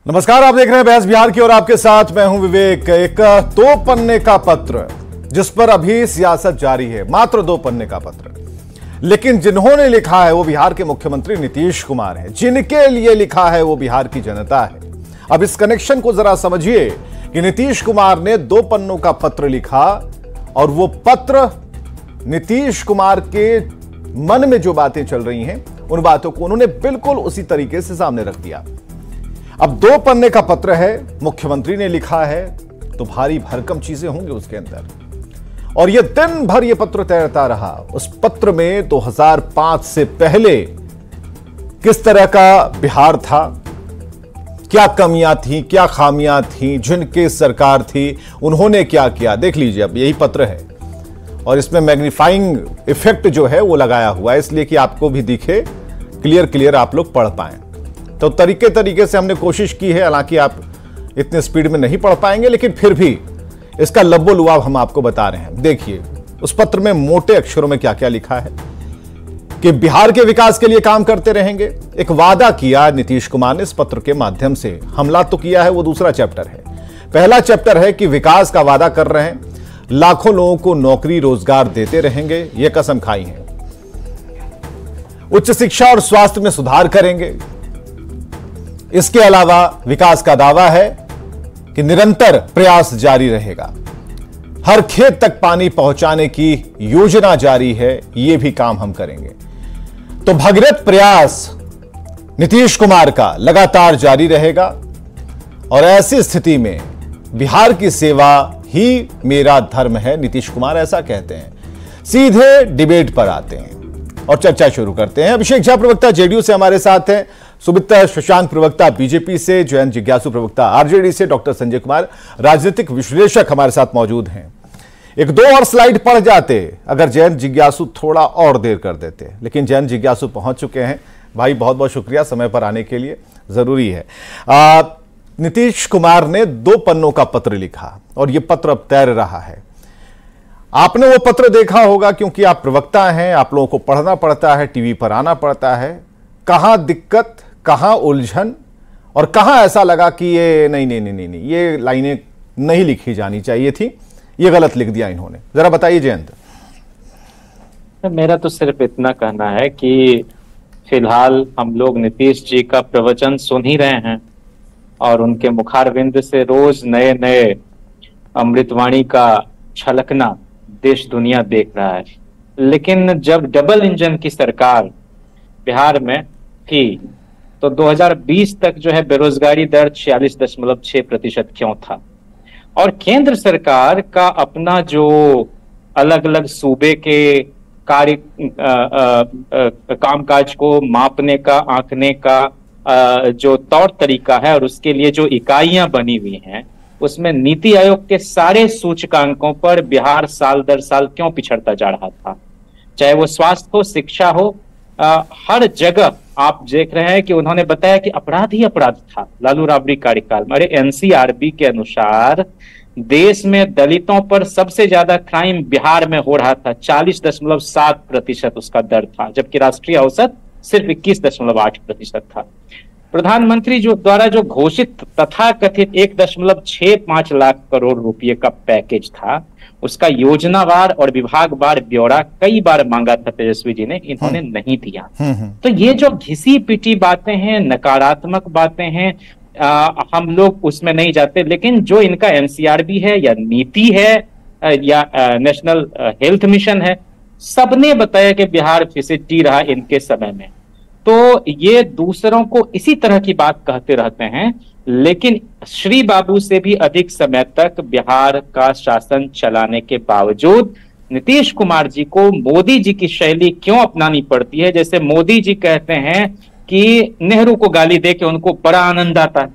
नमस्कार, आप देख रहे हैं बहस बिहार की और आपके साथ मैं हूं विवेक। एक 2 पन्ने का पत्र जिस पर अभी सियासत जारी है, मात्र 2 पन्ने का पत्र, लेकिन जिन्होंने लिखा है वो बिहार के मुख्यमंत्री नीतीश कुमार हैं, जिनके लिए लिखा है वो बिहार की जनता है। अब इस कनेक्शन को जरा समझिए कि नीतीश कुमार ने 2 पन्नों का पत्र लिखा और वो पत्र नीतीश कुमार के मन में जो बातें चल रही हैं उन बातों को उन्होंने बिल्कुल उसी तरीके से सामने रख दिया। अब 2 पन्ने का पत्र है, मुख्यमंत्री ने लिखा है, तो भारी भरकम चीजें होंगी उसके अंदर। और ये दिन भर ये पत्र तैरता रहा। उस पत्र में 2005 से पहले किस तरह का बिहार था, क्या कमियां थी, क्या खामियां थी, जिनकी सरकार थी उन्होंने क्या किया, देख लीजिए। अब यही पत्र है और इसमें मैग्नीफाइंग इफेक्ट जो है वो लगाया हुआ है, इसलिए कि आपको भी दिखे, क्लियर आप लोग पढ़ पाएं। तो तरीके से हमने कोशिश की है, हालांकि आप इतने स्पीड में नहीं पढ़ पाएंगे, लेकिन फिर भी इसका लब्बो लुआब हम आपको बता रहे हैं। देखिए उस पत्र में मोटे अक्षरों में क्या क्या लिखा है कि बिहार के विकास के लिए काम करते रहेंगे। एक वादा किया नीतीश कुमार ने इस पत्र के माध्यम से। हमला तो किया है, वो दूसरा चैप्टर है। पहला चैप्टर है कि विकास का वादा कर रहे हैं, लाखों लोगों को नौकरी रोजगार देते रहेंगे, यह कसम खाई है। उच्च शिक्षा और स्वास्थ्य में सुधार करेंगे। इसके अलावा विकास का दावा है कि निरंतर प्रयास जारी रहेगा। हर खेत तक पानी पहुंचाने की योजना जारी है, यह भी काम हम करेंगे। तो भगीरथ प्रयास नीतीश कुमार का लगातार जारी रहेगा और ऐसी स्थिति में बिहार की सेवा ही मेरा धर्म है, नीतीश कुमार ऐसा कहते हैं। सीधे डिबेट पर आते हैं और चर्चा शुरू करते हैं। अभिषेक झा प्रवक्ता जेडीयू से हमारे साथ हैं, सुमित्रा शशांक प्रवक्ता बीजेपी से, जयंत जिज्ञासु प्रवक्ता आरजेडी से, डॉक्टर संजय कुमार राजनीतिक विश्लेषक हमारे साथ मौजूद हैं। 1-2 और स्लाइड पढ़ जाते अगर जयंत जिज्ञासु थोड़ा और देर कर देते, लेकिन जयंत जिज्ञासु पहुंच चुके हैं। भाई बहुत बहुत शुक्रिया समय पर आने के लिए, जरूरी है। नीतीश कुमार ने 2 पन्नों का पत्र लिखा और यह पत्र अब तैर रहा है। आपने वो पत्र देखा होगा क्योंकि आप प्रवक्ता हैं, आप लोगों को पढ़ना पड़ता है, टीवी पर आना पड़ता है। कहां दिक्कत, कहां उलझन और कहां ऐसा लगा कि ये नहीं, ये लाइनें नहीं लिखी जानी चाहिए थी, ये गलत लिख दिया इन्होंने, जरा बताइए जयंत। मेरा तो सिर्फ इतना कहना है कि फिलहाल हम लोग नीतीश जी का प्रवचन सुन ही रहे हैं और उनके मुखारविंद से रोज नए नए अमृतवाणी का छलकना देश दुनिया देख रहा है। लेकिन जब डबल इंजन की सरकार बिहार में थी तो 2020 तक जो है बेरोजगारी दर 46.6% क्यों था, और केंद्र सरकार का अपना जो अलग अलग सूबे के कार्य कामकाज को मापने का, आंकने का जो तौर तरीका है और उसके लिए जो इकाइयां बनी हुई हैं, उसमें नीति आयोग के सारे सूचकांकों पर बिहार साल दर साल क्यों पिछड़ता जा रहा था। चाहे वो स्वास्थ्य हो, शिक्षा हो, हर जगह आप देख रहे हैं कि उन्होंने बताया कि अपराध ही अपराध था लालू राबड़ी कार्यकाल में। अरे एनसीआरबी के अनुसार देश में दलितों पर सबसे ज्यादा क्राइम बिहार में हो रहा था, 40.7% उसका दर था, जबकि राष्ट्रीय औसत सिर्फ 21.8% था। प्रधानमंत्री द्वारा जो घोषित तथाकथित 1.65 लाख करोड़ रुपए का पैकेज था, उसका योजनावार और विभागवार ब्यौरा कई बार मांगा था तेजस्वी जी ने, इन्होंने नहीं दिया। तो ये जो घिसी पिटी बातें हैं, नकारात्मक बातें हैं, हम लोग उसमें नहीं जाते। लेकिन जो इनका एनसीआरबी है या नीति है या नेशनल हेल्थ मिशन है, सबने बताया कि बिहार फिसड्डी रहा इनके समय में। तो ये दूसरों को इसी तरह की बात कहते रहते हैं, लेकिन श्री बाबू से भी अधिक समय तक बिहार का शासन चलाने के बावजूद नीतीश कुमार जी को मोदी जी की शैली क्यों अपनानी पड़ती है। जैसे मोदी जी कहते हैं कि नेहरू को गाली दे के उनको बड़ा आनंद आता है,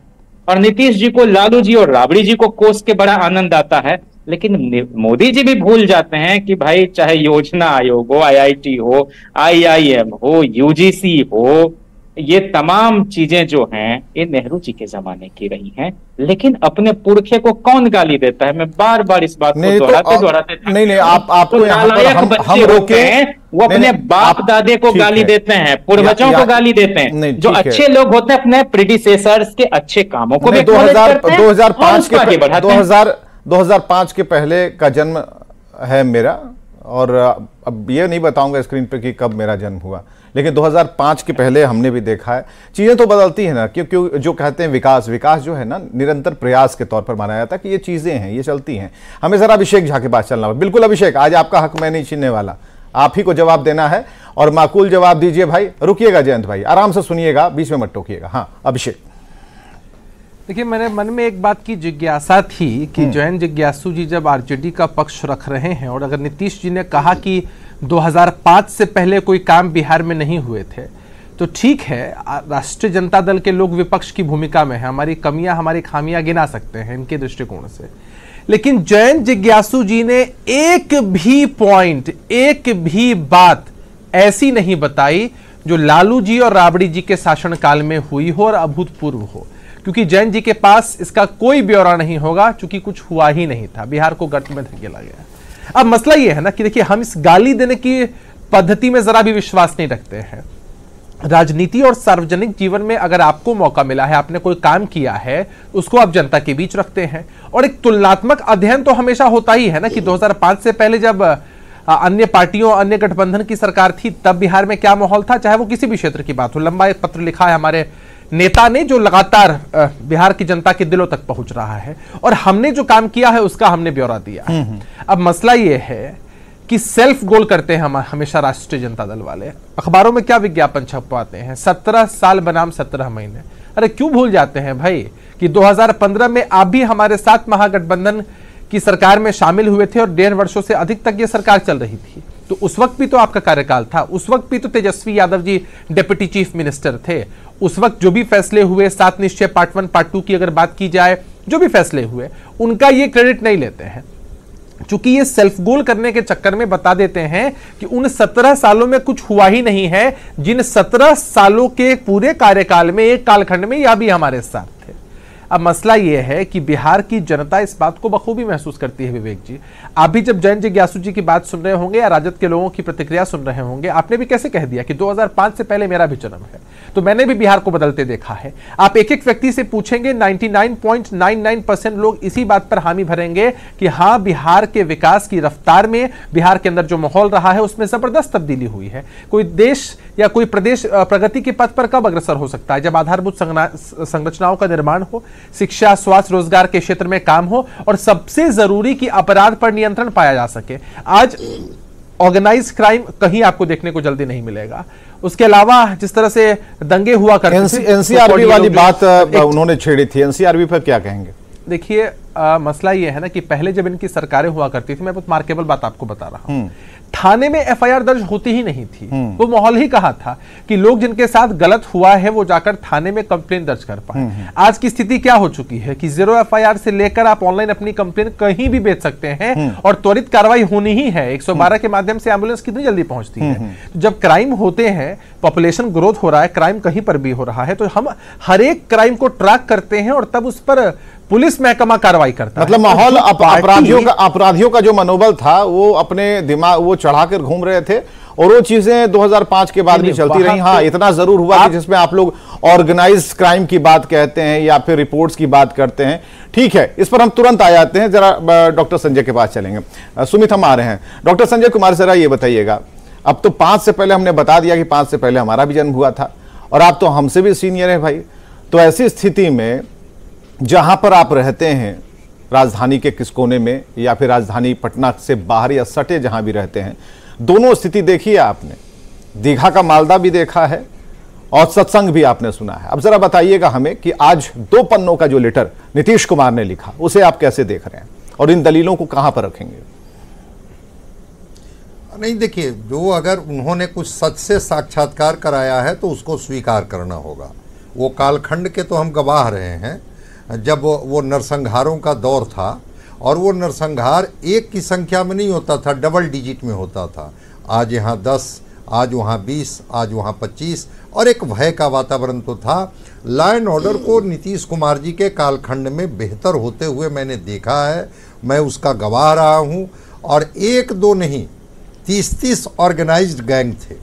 और नीतीश जी को लालू जी और राबड़ी जी को कोस के बड़ा आनंद आता है। लेकिन मोदी जी भी भूल जाते हैं कि भाई चाहे योजना आयोग हो, आईआईटी हो, आईआईएम हो, यूजीसी हो, ये तमाम चीजें जो हैं ये नेहरू जी के जमाने की रही हैं, लेकिन अपने पुरखे को कौन गाली देता है? मैं बार बार इस बात को दोहराते नहीं आपको यहाँ पर हम रोके हैं, वो अपने बाप दादे को गाली देते हैं, पूर्वजों को गाली देते हैं। जो अच्छे लोग होते हैं अपने प्रिडिसेसर्स के अच्छे कामों को 2005 के पहले का जन्म है मेरा, और अब ये नहीं बताऊंगा स्क्रीन पे कि कब मेरा जन्म हुआ, लेकिन 2005 के पहले हमने भी देखा है। चीज़ें तो बदलती हैं ना, क्योंकि जो कहते हैं विकास जो है ना, निरंतर प्रयास के तौर पर माना जाता है कि ये चीज़ें हैं, ये चलती हैं। हमें ज़रा अभिषेक झा के पास चलना होगा। बिल्कुल अभिषेक, आज आपका हक मैं नहीं छीनने वाला, आप ही को जवाब देना है और माकूल जवाब दीजिए भाई। रुकिएगा जयंत भाई, आराम से सुनिएगा, बीच में मत टोकिएगा। हाँ अभिषेक। देखिए, मेरे मन में एक बात की जिज्ञासा थी कि जयंत जिज्ञासु जी जब आरजेडी का पक्ष रख रहे हैं, और अगर नीतीश जी ने कहा कि 2005 से पहले कोई काम बिहार में नहीं हुए थे, तो ठीक है, राष्ट्रीय जनता दल के लोग विपक्ष की भूमिका में है, हमारी कमियां हमारी खामियां गिना सकते हैं इनके दृष्टिकोण से, लेकिन जयंत जिज्ञासु जी ने एक भी पॉइंट, एक भी बात ऐसी नहीं बताई जो लालू जी और राबड़ी जी के शासनकाल में हुई हो और अभूतपूर्व हो, क्योंकि जयंत जी के पास इसका कोई ब्यौरा नहीं होगा, क्योंकि कुछ हुआ ही नहीं था, बिहार को गर्त में धकेला गया। अब मसला यह है ना कि देखिए, हम इस गाली देने की पद्धति में जरा भी विश्वास नहीं रखते हैं। राजनीति और सार्वजनिक जीवन में अगर आपको मौका मिला है, आपने कोई काम किया है, उसको आप जनता के बीच रखते हैं, और एक तुलनात्मक अध्ययन तो हमेशा होता ही है ना कि 2005 से पहले जब अन्य पार्टियों, अन्य गठबंधन की सरकार थी, तब बिहार में क्या माहौल था, चाहे वो किसी भी क्षेत्र की बात हो। लंबा एक पत्र लिखा है हमारे नेता ने, जो लगातार बिहार की जनता के दिलों तक पहुंच रहा है, और हमने जो काम किया है उसका हमने ब्यौरा दिया है। अब मसला यह है कि सेल्फ गोल करते हैं हम हमेशा राष्ट्रीय जनता दल वाले। अखबारों में क्या विज्ञापन छपवाते हैं, 17 साल बनाम 17 महीने। अरे क्यों भूल जाते हैं भाई कि 2015 में आप भी हमारे साथ महागठबंधन की सरकार में शामिल हुए थे, और 1.5 वर्षों से अधिक तक ये सरकार चल रही थी, तो उस वक्त भी तो आपका कार्यकाल था, उस वक्त भी तो Tejashwi Yadav ji deputy chief minister थे। उस वक्त जो भी फैसले हुए, 7 निश्चय पार्ट 1 पार्ट 2 की अगर बात की जाए, जो भी फैसले हुए, उनका ये क्रेडिट नहीं लेते हैं, चूंकि ये सेल्फ गोल करने के चक्कर में बता देते हैं कि उन 17 सालों में कुछ हुआ ही नहीं है, जिन 17 सालों के पूरे कार्यकाल में, एक कालखंड में यह भी हमारे साथ थे। अब मसला यह है कि बिहार की जनता इस बात को बखूबी महसूस करती है। विवेक जी, आप भी जब जयंत जिज्ञासु जी की बात सुन रहे होंगे या राजद के लोगों की प्रतिक्रिया सुन रहे होंगे, आपने भी कैसे कह दिया कि 2005 से पहले मेरा भी जन्म है, तो मैंने भी बिहार को बदलते देखा है। आप एक एक व्यक्ति से पूछेंगे, 99.99% लोग इसी बात पर हामी भरेंगे कि हाँ, बिहार के विकास की रफ्तार में, बिहार के अंदर जो माहौल रहा है उसमें जबरदस्त तब्दीली हुई है। कोई देश या कोई प्रदेश प्रगति के पथ पर कब अग्रसर हो सकता है? जब आधारभूत संरचनाओं का निर्माण हो, शिक्षा, स्वास्थ्य, रोजगार के क्षेत्र में काम हो, और सबसे जरूरी कि अपराध पर नियंत्रण पाया जा सके। आज ऑर्गेनाइज क्राइम कहीं आपको देखने को जल्दी नहीं मिलेगा। उसके अलावा जिस तरह से दंगे हुआ करते थे, एनसीआरबी वाली बात उन्होंने छेड़ी थी, एनसीआरबी पर क्या कहेंगे? देखिए, मसला यह है ना कि पहले जब इनकी सरकारें हुआ करती थी, मैं बहुत मार्केबल बात आपको बता रहा हूं, थाने में एफआईआर दर्ज होती ही नहीं थी। वो माहौल ही कहा था कि लोग जिनके साथ गलत हुआ है वो जाकर थाने में कंप्लेन दर्ज कर पाए। आज की स्थिति क्या हो चुकी है कि 0 एफआईआर से लेकर आप ऑनलाइन अपनी कंप्लेन कहीं भी भेज सकते हैं, और त्वरित कार्रवाई होनी ही है। 112 के माध्यम से एम्बुलेंस कितनी जल्दी पहुंचती है। तो जब क्राइम होते हैं, पॉपुलेशन ग्रोथ हो रहा है, क्राइम कहीं पर भी हो रहा है, तो हम हर एक क्राइम को ट्रैक करते हैं और तब उस पर पुलिस महकमा कार्रवाई करता है। मतलब माहौल, अपराधियों का जो मनोबल था वो अपने दिमाग वो चढ़ाकर घूम रहे थे, और वो चीजें 2005 के बाद भी चलती रही। हाँ, इतना जरूर हुआ कि जिसमें आप लोग ऑर्गेनाइज क्राइम की बात कहते हैं या फिर रिपोर्ट्स की बात करते हैं, ठीक है, इस पर हम तुरंत आ जाते हैं। जरा डॉक्टर संजय के पास चलेंगे। सुमित हम आ रहे हैं। डॉक्टर संजय कुमार, जरा ये बताइएगा, अब तो 5 से पहले हमने बता दिया कि 5 से पहले हमारा भी जन्म हुआ था, और आप तो हमसे भी सीनियर हैं भाई, तो ऐसी स्थिति में जहां पर आप रहते हैं, राजधानी के किस कोने में या फिर राजधानी पटना से बाहर या सटे जहां भी रहते हैं, दोनों स्थिति देखी है आपने, दीघा का मालदा भी देखा है और सत्संग भी आपने सुना है। अब जरा बताइएगा हमें कि आज 2 पन्नों का जो लेटर नीतीश कुमार ने लिखा, उसे आप कैसे देख रहे हैं और इन दलीलों को कहां पर रखेंगे? नहीं, देखिए, जो अगर उन्होंने कुछ सच से साक्षात्कार कराया है तो उसको स्वीकार करना होगा। वो कालखंड के तो हम गवाह रहे हैं जब वो नरसंहारों का दौर था, और वो नरसंहार 1 की संख्या में नहीं होता था, डबल डिजिट में होता था। आज यहाँ 10, आज वहाँ 20, आज वहाँ 25, और एक भय का वातावरण तो था। लॉ एंड ऑर्डर को नीतीश कुमार जी के कालखंड में बेहतर होते हुए मैंने देखा है, मैं उसका गवाह रहा हूँ। और 1-2 नहीं, 30-30 ऑर्गेनाइज्ड गैंग थे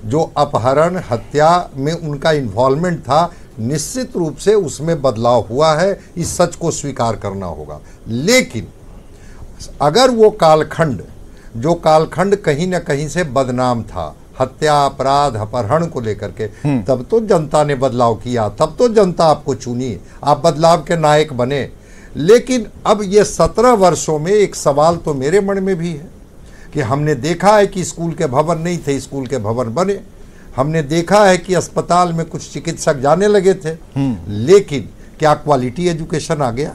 जो अपहरण हत्या में उनका इन्वॉल्वमेंट था। निश्चित रूप से उसमें बदलाव हुआ है, इस सच को स्वीकार करना होगा। लेकिन अगर वो कालखंड, जो कालखंड कहीं ना कहीं से बदनाम था, हत्या अपराध अपहरण को लेकर के, तब तो जनता ने बदलाव किया, तब तो जनता आपको चुनी, आप बदलाव के नायक बने। लेकिन अब ये 17 वर्षों में एक सवाल तो मेरे मन में भी है कि हमने देखा है कि स्कूल के भवन नहीं थे, स्कूल के भवन बने। हमने देखा है कि अस्पताल में कुछ चिकित्सक जाने लगे थे, लेकिन क्या क्वालिटी एजुकेशन आ गया?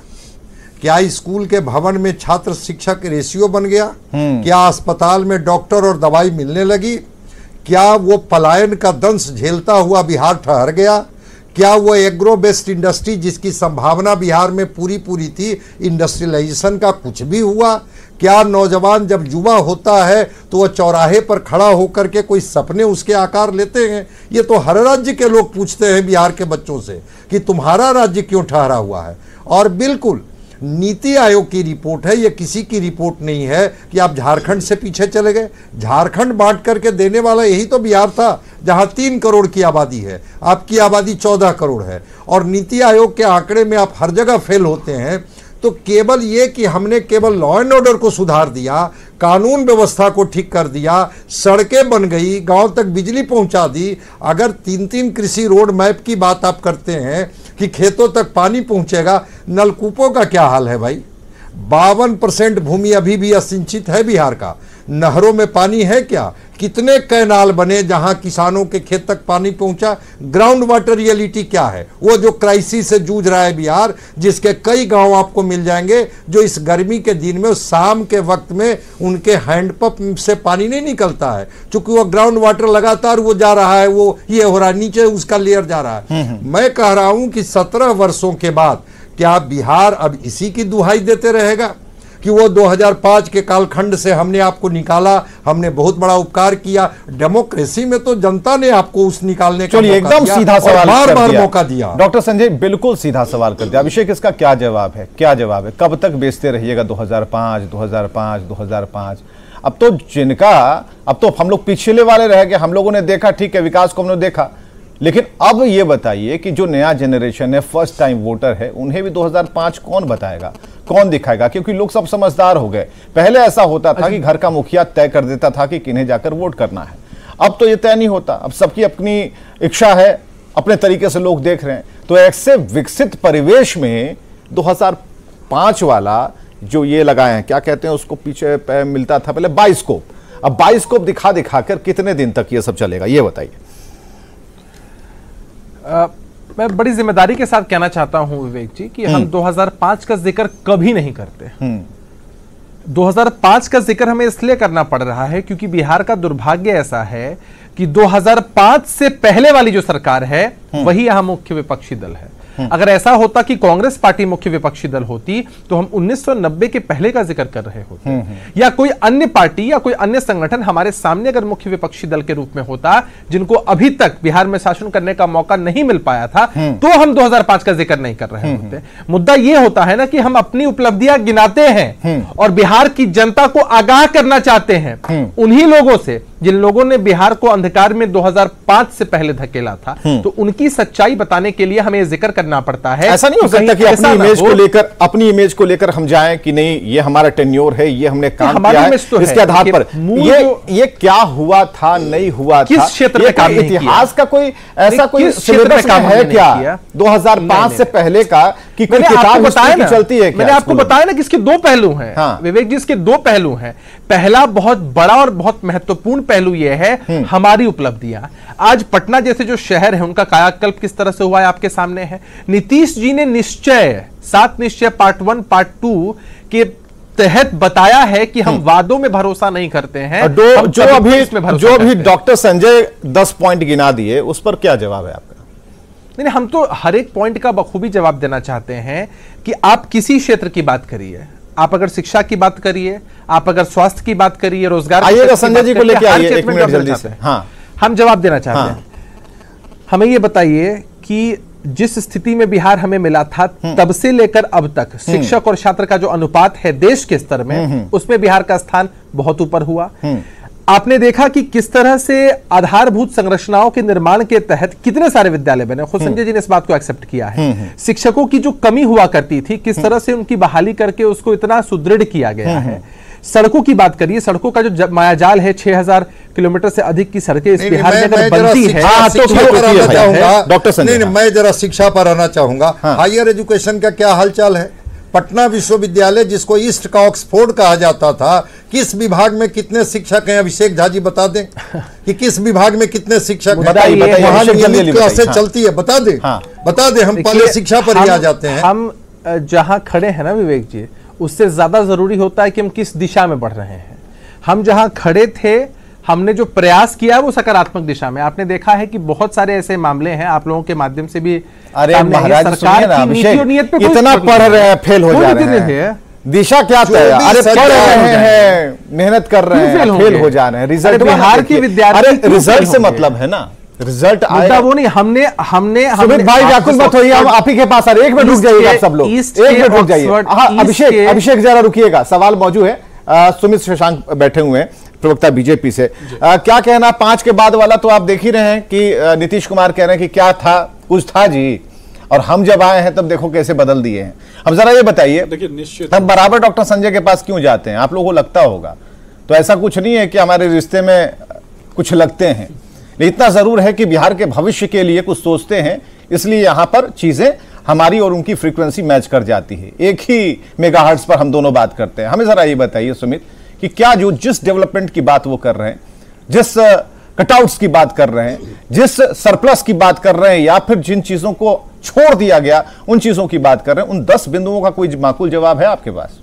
क्या स्कूल के भवन में छात्र शिक्षक रेशियो बन गया? क्या अस्पताल में डॉक्टर और दवाई मिलने लगी? क्या वो पलायन का दंश झेलता हुआ बिहार ठहर गया? क्या वो एग्रो बेस्ड इंडस्ट्री जिसकी संभावना बिहार में पूरी थी, इंडस्ट्रियलाइजेशन का कुछ भी हुआ? क्या नौजवान जब युवा होता है तो वह चौराहे पर खड़ा होकर के कोई सपने उसके आकार लेते हैं? ये तो हर राज्य के लोग पूछते हैं बिहार के बच्चों से कि तुम्हारा राज्य क्यों ठहरा हुआ है। और बिल्कुल नीति आयोग की रिपोर्ट है, ये किसी की रिपोर्ट नहीं है कि आप झारखंड से पीछे चले गए। झारखंड बांट करके देने वाला यही तो बिहार था जहां 3 करोड़ की आबादी है, आपकी आबादी 14 करोड़ है। और नीति आयोग के आंकड़े में आप हर जगह फेल होते हैं। तो केवल ये कि हमने केवल लॉ एंड ऑर्डर को सुधार दिया, कानून व्यवस्था को ठीक कर दिया, सड़कें बन गई, गांव तक बिजली पहुंचा दी। अगर 3-3 कृषि रोड मैप की बात आप करते हैं कि खेतों तक पानी पहुंचेगा, नलकूपों का क्या हाल है भाई? 52% भूमि अभी भी असिंचित है बिहार का। नहरों में पानी है क्या? कितने कैनाल बने जहां किसानों के खेत तक पानी पहुंचा? ग्राउंड वाटर रियलिटी क्या है? वो जो क्राइसिस से जूझ रहा है बिहार, जिसके कई गांव आपको मिल जाएंगे जो इस गर्मी के दिन में शाम के वक्त में उनके हैंडपंप से पानी नहीं निकलता है, क्योंकि वो ग्राउंड वाटर लगातार वो जा रहा है, वो ये हो रहा है, नीचे उसका लेयर जा रहा है। मैं कह रहा हूं कि 17 वर्षों के बाद क्या बिहार अब इसी की दुहाई देते रहेगा कि वो 2005 के कालखंड से हमने आपको निकाला, हमने बहुत बड़ा उपकार किया? डेमोक्रेसी में तो जनता ने आपको उस निकालने का एकदम सीधा सवाल बार मौका दिया। डॉक्टर संजय बिल्कुल सीधा सवाल कर दिया। अभिषेक, इसका क्या जवाब है? क्या जवाब है? कब तक बेचते रहिएगा 2005 2005 2005? अब तो हम लोग पिछले वाले रह गए। हम लोगों ने देखा, ठीक है, विकास को हमने देखा, लेकिन अब ये बताइए कि जो नया जनरेशन है, फर्स्ट टाइम वोटर है, उन्हें भी 2005 कौन बताएगा, कौन दिखाएगा? क्योंकि लोग सब समझदार हो गए। पहले ऐसा होता था कि घर का मुखिया तय कर देता था कि किन्हें जाकर वोट करना है। अब तो ये तय नहीं होता, अब सबकी अपनी इच्छा है, अपने तरीके से लोग देख रहे हैं। तो ऐसे विकसित परिवेश में 2005 वाला जो ये लगाए हैं, क्या कहते हैं उसको, पीछे मिलता था पहले बाइस्कोप, अब बाइस्कोप दिखा दिखाकर कितने दिन तक ये सब चलेगा, ये बताइए। मैं बड़ी जिम्मेदारी के साथ कहना चाहता हूं विवेक जी कि हम 2005 का जिक्र कभी नहीं करते। 2005 का जिक्र हमें इसलिए करना पड़ रहा है क्योंकि बिहार का दुर्भाग्य ऐसा है कि 2005 से पहले वाली जो सरकार है वही यहां मुख्य विपक्षी दल है। अगर ऐसा होता कि कांग्रेस पार्टी मुख्य विपक्षी दल होती तो हम 1990 के पहले का जिक्र कर रहे होते, या कोई अन्य पार्टी या कोई अन्य संगठन हमारे सामने अगर मुख्य विपक्षी दल के रूप में होता जिनको अभी तक बिहार में शासन करने का मौका नहीं मिल पाया था, तो हम 2005 का जिक्र नहीं कर रहे होते। मुद्दा यह होता है ना कि हम अपनी उपलब्धियां गिनाते हैं और बिहार की जनता को आगाह करना चाहते हैं उन्हीं लोगों से जिन लोगों ने बिहार को अंधकार में 2005 से पहले धकेला था। तो उनकी सच्चाई बताने के लिए हमें जिक्र करना पड़ता है। ऐसा नहीं हो सकता कि अपनी इमेज को लेकर हम जाएं कि नहीं ये हमारा टेन्योर है, ये हमने काम किया है, इसके आधार पर ये क्या हुआ था, नहीं हुआ था, किस क्षेत्र में काम नहीं किया, इतिहास का कोई ऐसा कोई सिलेबस है क्या 2005 से पहले का कि कोई किताब बताया चलती है? मैंने आपको बताया ना कि इसके 2 पहलू हैं विवेक जी, इसके 2 पहलू हैं। पहला बहुत बड़ा और बहुत महत्वपूर्ण पहलू यह है हमारी उपलब्धियां। आज पटना जैसे जो शहर है उनका कायाकल्प किस तरह से हुआ है आपके सामने है। नीतीश जी ने निश्चय 7 निश्चय पार्ट 1 पार्ट 2 के तहत बताया है कि हम वादों में भरोसा नहीं करते हैं। जो अभी डॉक्टर संजय 10 पॉइंट गिना दिए, उस पर क्या जवाब है आपका? नहीं, हम तो हर एक पॉइंट का बखूबी जवाब देना चाहते हैं कि आप किसी क्षेत्र की बात करिए, आप अगर शिक्षा की बात करिए, आप अगर स्वास्थ्य की बात करिए, रोजगार, आइएगा संजय जी को लेके आइए, एक मिनट जल्दी से। हाँ, हम जवाब देना चाहते हैं। हमें ये बताइए कि जिस स्थिति में बिहार हमें मिला था तब से लेकर अब तक शिक्षक और छात्र का जो अनुपात है देश के स्तर में, उसमें बिहार का स्थान बहुत ऊपर हुआ। आपने देखा कि किस तरह से आधारभूत संरचनाओं के निर्माण के तहत कितने सारे विद्यालय बने। खुद संजय जी ने इस बात को एक्सेप्ट किया है। शिक्षकों की जो कमी हुआ करती थी, किस तरह से उनकी बहाली करके उसको इतना सुदृढ़ किया गया है। सड़कों की बात करिए, सड़कों का जो मायाजाल है, 6000 किलोमीटर से अधिक की सड़कें इस बिहार में अगर बनती है तो डॉक्टर संजय, मैं जरा शिक्षा पर आना चाहूंगा। हायर एजुकेशन का क्या हालचाल है? पटना विश्वविद्यालय, जिसको ईस्ट का ऑक्सफोर्ड कहा जाता था, किस विभाग में कितने शिक्षक हैं? अभिषेक झा जी बता दें कि किस विभाग में कितने शिक्षक हैं, वहां नियमित क्लासें चलती है, बता दें। बता दें, हम पहले शिक्षा पर ही आ जाते हैं। हम जहां खड़े हैं ना विवेक जी, उससे ज्यादा जरूरी होता है कि हम किस दिशा में बढ़ रहे हैं। हम जहां खड़े थे, हमने जो प्रयास किया वो सकारात्मक दिशा में। आपने देखा है कि बहुत सारे ऐसे मामले हैं, आप लोगों के माध्यम से भी। अरे महाराज, सरकार की नीति और नियत पे इतना पढ़ रहे हैं, फेल हो जा रहे हैं। दिशा क्या तय? अरे पढ़ रहे हैं, मेहनत कर रहे हैं, फेल हो जा रहे हैं। रिजल्ट बिहार की विद्यार्थी, अरे रिजल्ट से मतलब है ना, रिजल्ट आया वो नहीं। हमने भाई व्याकुल मत होइए, हम आप ही के पास आ रहे। एक मिनट रुक जाइएगा आप सब लोग, एक मिनट रुक जाइए। अभिषेक जरा रुकिएगा, सवाल मौजूद है। सुमित शशांक बैठे हुए हैं, प्रवक्ता बीजेपी से। क्या कहना 5 के बाद वाला? तो आप देख ही रहे हैं कि नीतीश कुमार कह रहे हैं कि क्या था, कुछ था जी, और हम जब आए हैं तब देखो कैसे बदल दिए हैं। अब जरा ये बताइए, देखिए निश्चित हम बराबर डॉक्टर संजय के पास क्यों जाते हैं? आप लोगों को लगता होगा, तो ऐसा कुछ नहीं है कि हमारे रिश्ते में कुछ लगते हैं, इतना जरूर है कि बिहार के भविष्य के लिए कुछ सोचते हैं, इसलिए यहां पर चीजें हमारी और उनकी फ्रीक्वेंसी मैच कर जाती है। एक ही मेगाहर्ट्ज पर हम दोनों बात करते हैं। हमें जरा ये बताइए सुमित कि क्या जो जिस डेवलपमेंट की बात वो कर रहे हैं, जिस कटआउट्स की बात कर रहे हैं, जिस सरप्लस की बात कर रहे हैं, या फिर जिन चीजों को छोड़ दिया गया उन चीजों की बात कर रहे हैं, उन 10 बिंदुओं का कोई माकूल जवाब है आपके पास?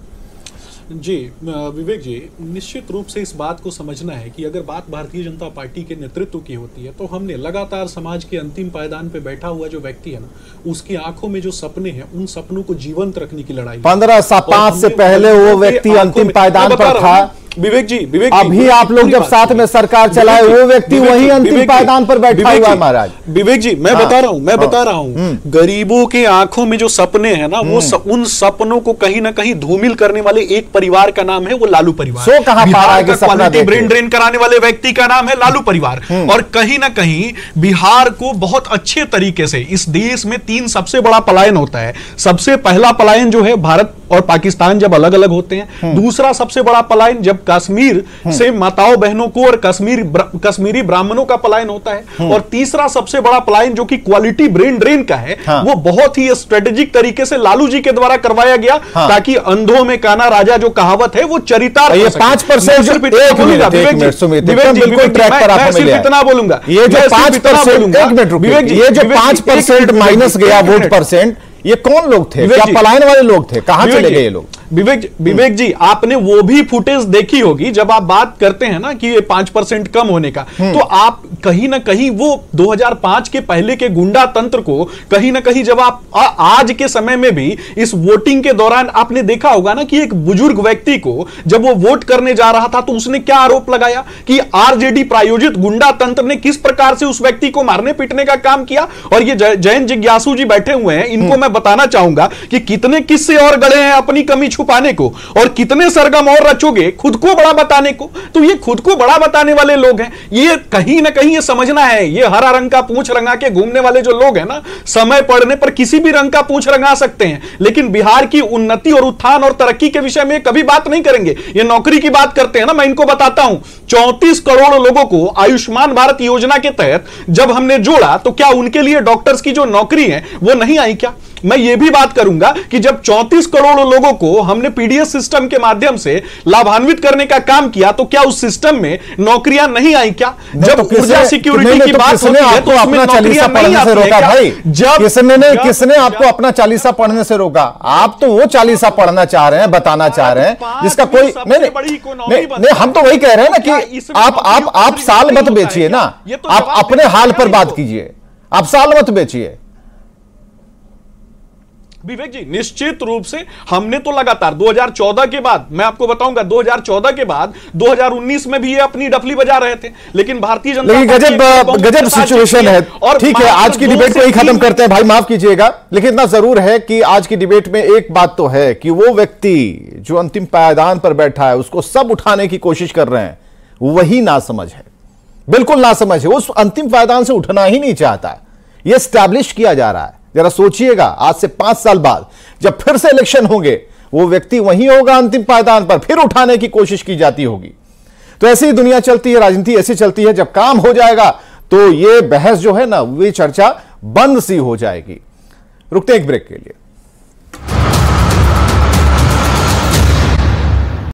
जी विवेक जी, निश्चित रूप से इस बात को समझना है कि अगर बात भारतीय जनता पार्टी के नेतृत्व की होती है तो हमने लगातार समाज के अंतिम पायदान पे बैठा हुआ जो व्यक्ति है ना, उसकी आंखों में जो सपने हैं, उन सपनों को जीवंत रखने की लड़ाई। 15/5 से पहले वो व्यक्ति अंतिम पायदान पर था। विवेक जी, अभी आप लोग जब साथ में सरकार चलाए, वो व्यक्ति वही अंतिम पायदान पर बैठा हुआ है महाराज। विवेक जी, मैं बता रहा हूं, गरीबों के आंखों में जो सपने हैं ना, वो उन सपनों को कहीं ना कहीं धूमिल करने वाले एक परिवार का नाम है वो लालू परिवार। सो कहां पा रहा है कि क्वालिटी ब्रेन ड्रेन कराने वाले व्यक्ति का नाम है लालू परिवार। और कहीं ना कहीं बिहार को बहुत अच्छे तरीके से, इस देश में 3 सबसे बड़ा पलायन होता है। सबसे पहला पलायन जो है भारत और पाकिस्तान जब अलग अलग होते हैं। दूसरा सबसे बड़ा पलायन जब कश्मीर से माताओं बहनों को और कश्मीरी ब्राह्मणों का पलायन होता है। और तीसरा सबसे बड़ा पलायन जो कि क्वालिटी ब्रेन ड्रेन का है, वो बहुत ही स्ट्रेटेजिक तरीके से लालू जी के द्वारा करवाया गया, ताकि अंधों में काना राजा जो कहावत है वो चरितार्थ। ये 5% सिर्फ इतना बोलूंगा, ये जो 5% माइनस गया वोट परसेंट, ये कौन लोग थे? क्या पलायन वाले लोग थे? कहां चले गए ये लोग? विवेक जी, आपने वो भी फुटेज देखी होगी जब आप बात करते हैं ना कि ये 5% कम होने का, तो आप कहीं ना कहीं वो 2005 के पहले के गुंडा तंत्र को कहीं ना कहीं, जब आप आज के समय में भी इस वोटिंग के दौरान आपने देखा होगा ना कि एक बुजुर्ग व्यक्ति को जब वो वोट करने जा रहा था तो उसने क्या आरोप लगाया कि आरजेडी प्रायोजित गुंडा तंत्र ने किस प्रकार से उस व्यक्ति को मारने पीटने का काम किया। और ये जैन जिज्ञासु जी बैठे हुए हैं, इनको मैं बताना चाहूंगा कि कितने किस्से और गढ़े हैं अपनी कमी छुपाने को, और कितने सरगम और रचोगे खुद को बड़ा बताने को। तो ये खुद को बड़ा बताने वाले लोग हैं। ये कहीं ना कहीं ये समझना है, ये हरा रंग का पूंछ रंगा के घूमने वाले जो लोग हैं ना, समय पड़ने पर किसी भी रंग का पूंछ रंगा सकते हैं, लेकिन बिहार की उन्नति और उत्थान और तरक्की के विषय में कभी बात नहीं करेंगे। ये नौकरी की बात करते हैं ना, मैं इनको बताता हूं, 34 करोड़ लोगों को आयुष्मान भारत योजना के तहत जब हमने जोड़ा, तो क्या उनके लिए डॉक्टर्स की जो नौकरी है वो नहीं आई क्या? मैं ये भी बात करूंगा कि जब 34 करोड़ लोगों को हमने पीडीएस सिस्टम के माध्यम से लाभान्वित करने का काम किया, तो क्या उस सिस्टम में नौकरियां नहीं आई क्या? जब ऊर्जा सिक्योरिटी की बात होती है तो उसमें नौकरियां नहीं आती हैं क्या? जब किसने आपको अपना चालीसा पढ़ने से रोका? आप तो वो चालीसा पढ़ना चाह रहे हैं, बताना चाह रहे हैं, जिसका कोई नहीं। हम तो वही कह रहे हैं ना कि आप साल मत बेचिए ना, आप अपने हाल पर बात कीजिए, आप साल मत बेचिए। विवेक जी, निश्चित रूप से हमने तो लगातार 2014 के बाद, मैं आपको बताऊंगा 2014 के बाद 2019 में भी ये अपनी डफली बजा रहे थे, लेकिन भारतीय जनता पार्टी गजब सिचुएशन है। ठीक है, आज की डिबेट को ही खत्म करते हैं भाई, माफ कीजिएगा, लेकिन इतना जरूर है कि आज की डिबेट में एक बात तो है कि वो व्यक्ति जो अंतिम पायदान पर बैठा है, उसको सब उठाने की कोशिश कर रहे हैं, वही नासमझ है, बिल्कुल नासमझ है। उस अंतिम पायदान से उठना ही नहीं चाहता, यह स्टैब्लिश किया जा रहा है। जरा सोचिएगा, आज से 5 साल बाद जब फिर से इलेक्शन होंगे, वो व्यक्ति वहीं होगा अंतिम पायदान पर, फिर उठाने की कोशिश की जाती होगी। तो ऐसी ही दुनिया चलती है, राजनीति ऐसी चलती है। जब काम हो जाएगा तो ये बहस जो है ना, वो चर्चा बंद सी हो जाएगी। रुकते एक ब्रेक के लिए।